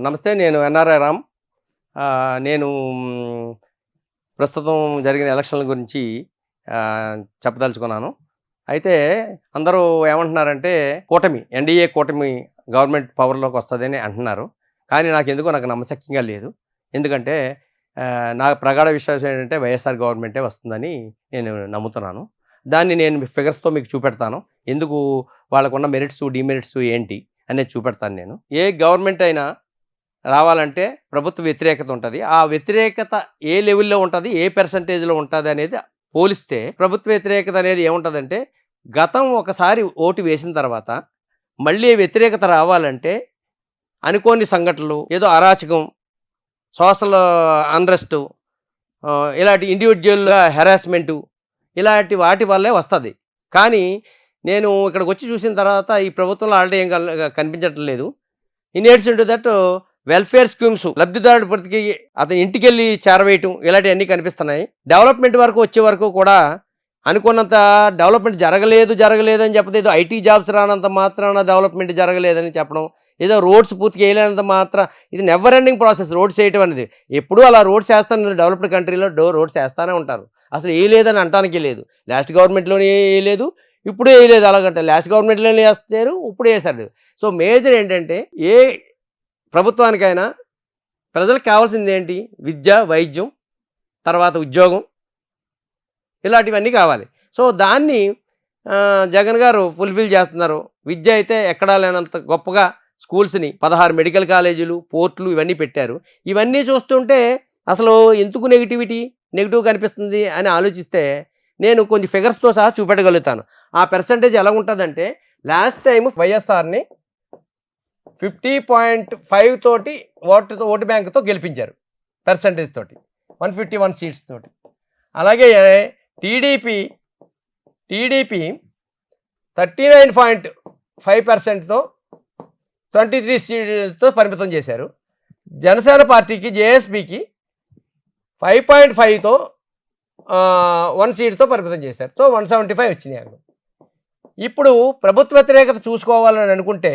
నమస్తే. నేను ఎన్ఆర్ఐ రామ్. నేను ప్రస్తుతం జరిగిన ఎలక్షన్ల గురించి చెప్పదలుచుకున్నాను. అయితే అందరూ ఏమంటున్నారంటే ఎన్‌డీఏ కూటమి గవర్నమెంట్ పవర్‌లోకి వస్తదని అంటున్నారు. కానీ నాకు నమ్మశక్యంగా లేదు. ఎందుకంటే నా ప్రగాఢ విశ్వాసం ఏంటంటే వైఎస్ఆర్ గవర్నమెంటే వస్తుందని నేను నమ్ముతున్నాను. దాన్ని నేను ఫిగర్స్‌తో మీకు చూపెడతాను. ఎందుకు వాళ్ళకున్న మెరిట్స్, డీమెరిట్స్ ఏంటి అనేది చూపెడతాను నేను. ఏ గవర్నమెంట్ అయినా రావాలంటే ప్రభుత్వ వ్యతిరేకత ఉంటది. ఆ వ్యతిరేకత ఏ లెవెల్‌లో ఉంటది, ఏ పర్సెంటేజ్‌లో ఉంటదనేది పోలిస్తే ప్రభుత్వ వ్యతిరేకత అనేది ఏముంటదంటే, గతం ఒకసారి ఓటు వేసిన తర్వాత మళ్ళీ వ్యతిరేకత రావాలంటే అనుకోని సంఘటనలు, ఏదో అరాచకం, సోషల్ అన్రెస్టు, ఇలాంటి ఇండివిడ్యువల్‌గా హెరాస్మెంటు, ఇలాంటి వాటి వల్లే వస్తది. కానీ నేను ఇక్కడికొచ్చి చూసిన తర్వాత ఈ ప్రభుత్వంలో ఆల్రెడీ ఏం కనిపించటం లేదు. In addition to that welfare schemes లబ్ధిదారుడి ప్రతికి అతని ఇంటికెళ్ళి చేరవేయటం ఇలాంటివన్నీ కనిపిస్తున్నాయి. డెవలప్మెంట్ వరకు వచ్చే వరకు కూడా అనుకున్నంత డెవలప్మెంట్ జరగలేదు అని చెప్పదు. ఏదో ఐటీ జాబ్స్ రానంత మాత్రాన డెవలప్మెంట్ జరగలేదని చెప్పడం, ఏదో రోడ్స్ పూర్తిగా వేయలేనంత మాత్రం ఇది నెవర్ ఎండింగ్ ప్రాసెస్. రోడ్స్ వేయటం అనేది ఎప్పుడూ అలా రోడ్స్ వేస్తాను. డెవలప్డ్ కంట్రీలో రోడ్స్ వేస్తూనే ఉంటారు. అసలు వేయలేదని అంటానికి లేదు. లాస్ట్ గవర్నమెంట్లోనే వేయలేదు, ఇప్పుడు వేయలేదు. అలాగంటే లాస్ట్ గవర్నమెంట్లోనే వేస్తారు, ఇప్పుడు వేసారు. సో మేజర్ ఏంటంటే ఏ ప్రభుత్వానికైనా ప్రజలకు కావాల్సింది ఏంటి? విద్య, వైద్యం, తర్వాత ఉద్యోగం, ఇలాంటివన్నీ కావాలి. సో దాన్ని జగన్ గారు ఫుల్ఫిల్ చేస్తున్నారు. విద్య అయితే ఎక్కడా లేనంత గొప్పగా స్కూల్స్ని 16 మెడికల్ కాలేజీలు, పోర్టులు ఇవన్నీ పెట్టారు. ఇవన్నీ చూస్తుంటే అసలు ఎందుకు నెగిటివ్ కనిపిస్తుంది అని ఆలోచిస్తే నేను కొన్ని ఫిగర్స్తో సహా చూపెట్టగలుగుతాను. ఆ పర్సంటేజ్ ఎలా ఉంటుందంటే, లాస్ట్ టైం వైఎస్ఆర్ని 50.5 తోటి ఓటు బ్యాంకుతో గెలిపించారు. పర్సంటేజ్ తోటి 151 సీట్స్ తోటి. అలాగే టీడీపీ 39.5%తో 23 సీట్లతో పరిమితం చేశారు. జనసేన పార్టీకి, జేఎస్పీకి 5.5తో 1 సీట్తో పరిమితం చేశారు. సో 175 వచ్చినాయి. ఇప్పుడు ప్రభుత్వ వ్యతిరేకత చూసుకోవాలని అనుకుంటే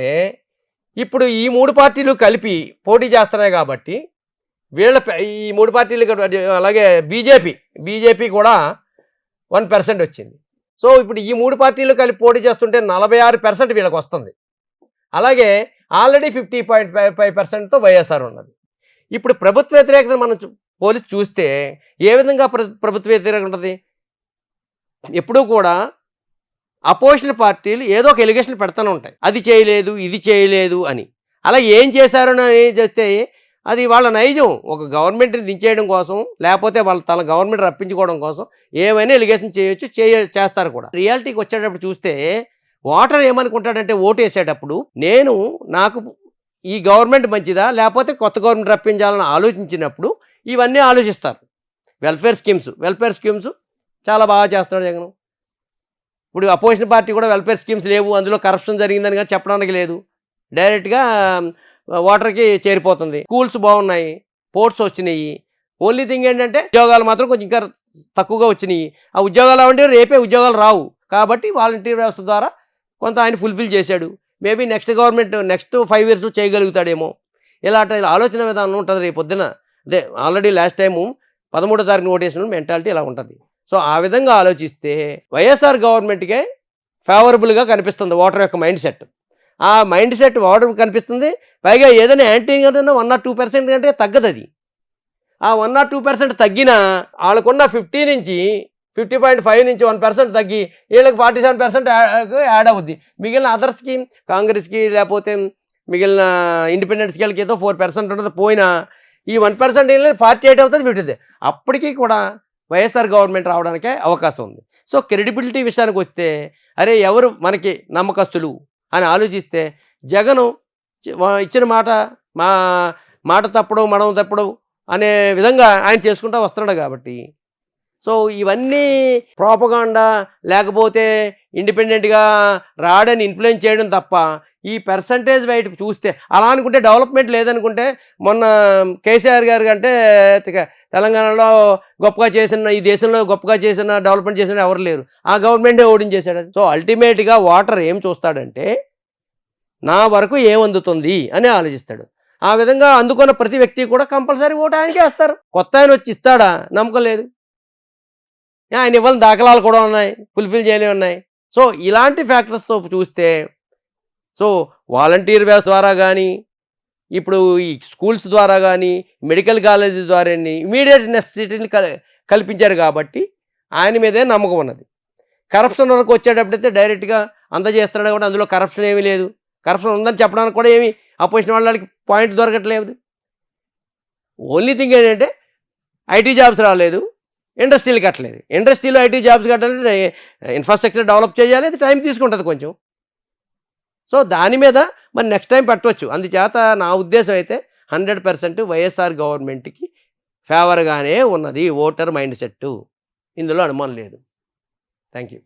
ఇప్పుడు ఈ 3 పార్టీలు కలిపి పోటీ చేస్తున్నాయి కాబట్టి ఈ 3 పార్టీలు, అలాగే బీజేపీ కూడా 1% వచ్చింది. సో ఇప్పుడు ఈ 3 పార్టీలు కలిపి పోటీ చేస్తుంటే 46% వీళ్ళకి వస్తుంది. అలాగే ఆల్రెడీ 50.5%తో వైఎస్ఆర్ ఉన్నది. ఇప్పుడు ప్రభుత్వ వ్యతిరేకత మనం పోలీసు చూస్తే ఏ విధంగా ప్రభుత్వ వ్యతిరేకత ఉంటుంది? ఎప్పుడూ కూడా అపోజిషన్ పార్టీలు ఏదో ఒక ఎలిగేషన్ పెడతానే ఉంటాయి. అది చేయలేదు, ఇది చేయలేదు అని. అలా ఏం చేశారని చెప్తే అది వాళ్ళ నైజం. ఒక గవర్నమెంట్ని దించేయడం కోసం, లేకపోతే తన గవర్నమెంట్ రప్పించుకోవడం కోసం ఏమైనా ఎలిగేషన్ చేస్తారు కూడా. రియాలిటీకి వచ్చేటప్పుడు చూస్తే ఓటర్ ఏమనుకుంటాడంటే, ఓటు వేసేటప్పుడు నాకు ఈ గవర్నమెంట్ మంచిదా, లేకపోతే కొత్త గవర్నమెంట్ రప్పించాలని ఆలోచించినప్పుడు ఇవన్నీ ఆలోచిస్తారు. వెల్ఫేర్ స్కీమ్స్ చాలా బాగా చేస్తున్నాడు జగన్. ఇప్పుడు అపోజిషన్ పార్టీ కూడా వెల్ఫేర్ స్కీమ్స్ లేవు, అందులో కరప్షన్ జరిగిందని కానీ చెప్పడానికి లేదు. డైరెక్ట్గా ఓటర్కి చేరిపోతుంది. స్కూల్స్ బాగున్నాయి, పోర్ట్స్ వచ్చినాయి. ఓన్లీ థింగ్ ఏంటంటే ఉద్యోగాలు మాత్రం కొంచెం ఇంకా తక్కువగా వచ్చినాయి. ఆ ఉద్యోగాలు అంటే రేపే ఉద్యోగాలు రావు కాబట్టి వాలంటీర్ వ్యవస్థ ద్వారా కొంత ఆయన ఫుల్ఫిల్ చేశాడు. మేబీ నెక్స్ట్ 5 ఇయర్స్లో చేయగలుగుతాడేమో. ఇలాంటి ఆలోచన విధానం ఉంటుంది రేపు పొద్దున. అదే ఆల్రెడీ లాస్ట్ టైము 13వ తారీఖున ఓటేసిన మెంటాలిటీ ఇలా ఉంటుంది. సో ఆ విధంగా ఆలోచిస్తే వైఎస్ఆర్ గవర్నమెంట్కే ఫేవరబుల్గా కనిపిస్తుంది ఓటర్ యొక్క మైండ్ సెట్. ఆ మైండ్ సెట్ ఓటర్ కనిపిస్తుంది. పైగా ఏదైనా యాంటీ 1 or 2% కంటే తగ్గదు అది. ఆ 1 or 2% తగ్గినా వాళ్ళకున్న 50.5 నుంచి 1% తగ్గి వీళ్ళకి 47% యాడ్ అవుద్ది. మిగిలిన అదర్స్కి, కాంగ్రెస్కి, లేకపోతే మిగిలిన ఇండిపెండెంట్స్కి వీళ్ళకి ఏదో 4% ఉంటుంది. పోయినా ఈ 1% 48 అవుతుంది, 50. అప్పటికీ కూడా వైఎస్ఆర్ గవర్నమెంట్ రావడానికే అవకాశం ఉంది. సో క్రెడిబిలిటీ విషయానికి వస్తే, అరే ఎవరు మనకి నమ్మకస్తులు అని ఆలోచిస్తే జగను ఇచ్చిన మాట తప్పడం, మనం తప్పడం అనే విధంగా ఆయన చేసుకుంటూ వస్తున్నాడు కాబట్టి, సో ఇవన్నీ ప్రోపగాండా, లేకపోతే ఇండిపెండెంట్గా రాడని ఇన్ఫ్లుయెన్స్ చేయడం తప్ప ఈ పర్సంటేజ్ వైట్ చూస్తే అలా అనుకుంటే డెవలప్మెంట్ లేదనుకుంటే, మొన్న కేసీఆర్ గారు కంటే తెలంగాణలో గొప్పగా చేసిన, ఈ దేశంలో గొప్పగా చేసిన, డెవలప్మెంట్ చేసిన ఎవరు లేరు. ఆ గవర్నమెంటే ఓడించేశాడు. సో అల్టిమేట్గా ఓటర్ ఏం చూస్తాడంటే, నా వరకు ఏమందుతుంది అని ఆలోచిస్తాడు. ఆ విధంగా అందుకున్న ప్రతి వ్యక్తి కూడా కంపల్సరీ ఓటు ఆయనకే వేస్తారు. కొత్త ఆయన వచ్చి ఇస్తాడా? నమ్మకం లేదు. ఆయన ఇవ్వని దాఖలాలు కూడా ఉన్నాయి, ఫుల్ఫిల్ చేయనివి ఉన్నాయి. సో ఇలాంటి ఫ్యాక్టర్స్తో చూస్తే, సో వాలంటీర్ వ్యవస్థ ద్వారా కానీ, ఇప్పుడు ఈ స్కూల్స్ ద్వారా కానీ, మెడికల్ కాలేజ్ ద్వారా ఇమీడియట్ నెసెసిటీని కల్పించారు కాబట్టి ఆయన మీదే నమ్మకం ఉన్నది. కరప్షన్ వరకు వచ్చేటప్పుడైతే డైరెక్ట్గా అందజేస్తున్నాడు కూడా, అందులో కరప్షన్ ఏమీ లేదు. కరప్షన్ ఉందని చెప్పడానికి కూడా ఏమి అపోజిషన్ వాళ్ళకి పాయింట్ దొరకట్లేదు. ఓన్లీ థింగ్ ఏంటంటే ఐటీ జాబ్స్ రాలేదు, ఇండస్ట్రీలు కట్టలేదు. ఇండస్ట్రీలో ఐటీ జాబ్స్ కట్టాలంటే ఇన్ఫ్రాస్ట్రక్చర్ డెవలప్ చేయాలి, అది టైం తీసుకుంటుంది కొంచెం. సో దాని మీద మరి నెక్స్ట్ టైం పెట్టవచ్చు. అందుచేత నా ఉద్దేశం అయితే 100% వైఎస్ఆర్ గవర్నమెంట్కి ఫేవర్గానే ఉన్నది ఓటర్ మైండ్ సెట్టు, ఇందులో అనుమానం లేదు. Thank you.